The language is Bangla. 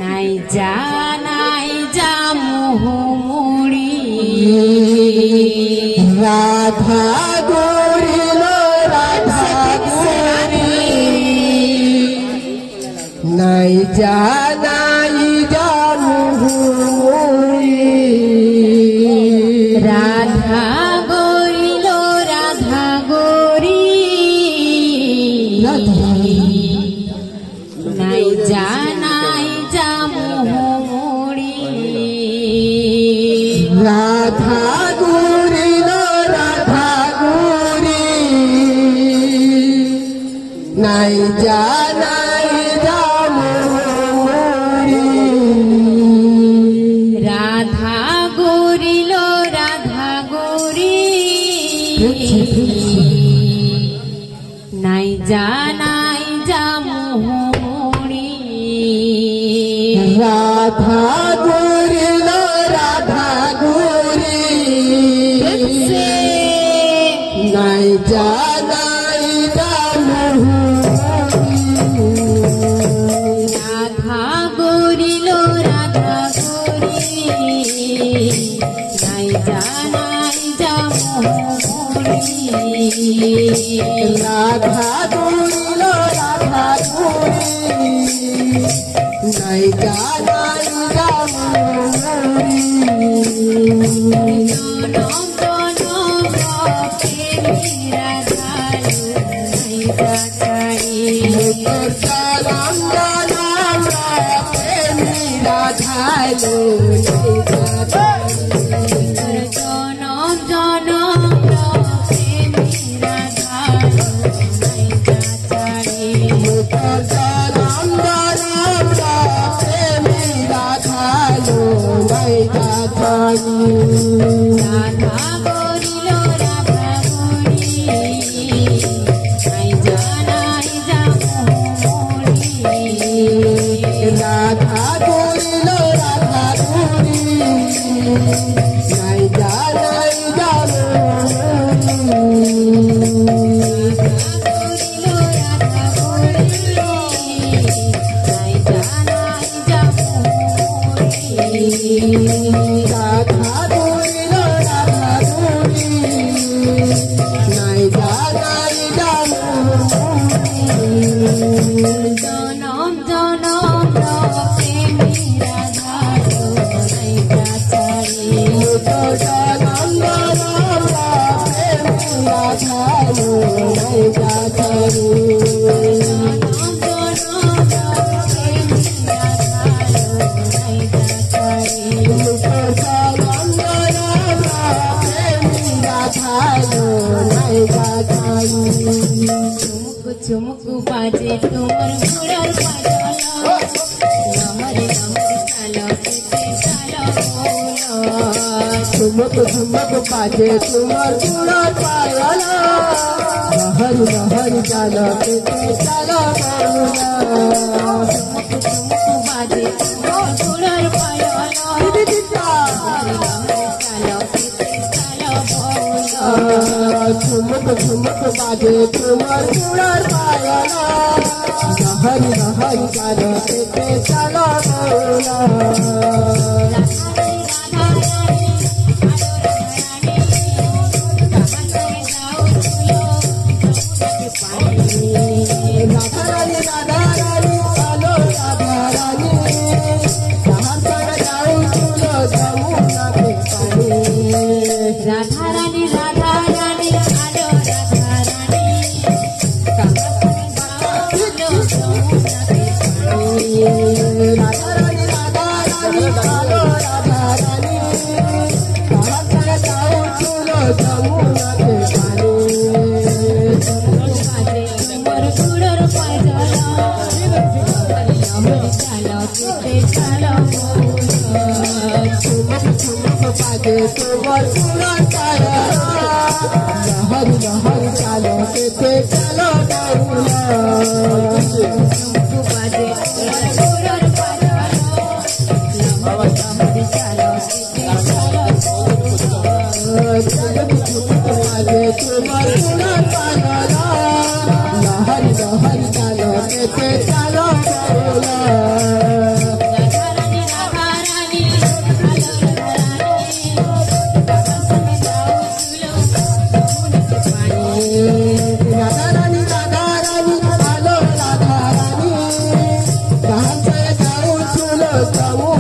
নাই যা মোহমুড়ি রাধা গরিল রাধা গরি নাই যা মোহমুড়ি রাধা গরিল রাধা গরি নাই যা মোহমুড়ি রাধা গরিল রাধা গরি নাই যা মোহমুড়ি রাধা গরিল রাধা গরি নাই যা মোহমুড়ি রাধা গরিল রাধা গরি নাই যা রাধা গরিল রাধা গরি নাই যা মোহমুড়ি রাধা গরিল রাধা গরি নাই যা রাধা গরিল রাধা গরি নাই যা মোহমুড়ি রাধা গরিল রাধা গরি নাই যা রাধা গরিল রাধা গরি নাই যা জনম জনম প্রেমী রাধা নাই যা ছাড়ি চুমুক বাজে তোমার ঘোড়ার পাগলা লহরে লহরে চালো কেতে চালো চুমুক চুমুক বাজে তোমার ঘোড়ার পাগলা লহরি লহরি চালো কেতে চালো চুমুক বাজে তোমার ঘোড়ার পাগলা লহরে লহরে চালো কেতে চালো চুমুক চুমুক বাজে তোমার ঘোড়ার পাগলা লহরি লহরি চালো কেতে চালো রাধা রানী রাধা রানী আলো রাধা রানী যাহার পাড়া যাও তুলো যমুনাতে পানি রাধা রানী রাধা রানী আলো রাধা রানী রাধা রানী রাধা রানী আলো রাধা রানী যাহার পাড়া যাও তুলো যমুনাতে পানি তোমার ঘোড়ার পাগলা লহরে চালো কেতে চালো চুমুক চুমুক বাজে তোমার ঘোড়ার পাগলা লহরি লহরি চালো কেতে চালো চুমুক বাজে তোমার ঘোড়ার পাগলা লহরে চালো কেতে চালো চুমুক বাজে তোমার ঘোড়ার পাগলা লহরি লহরি চালো দেখতে চলো বেহুলা রাধা রানী ভালো রাধা রানী গাছে যাও চলো যাও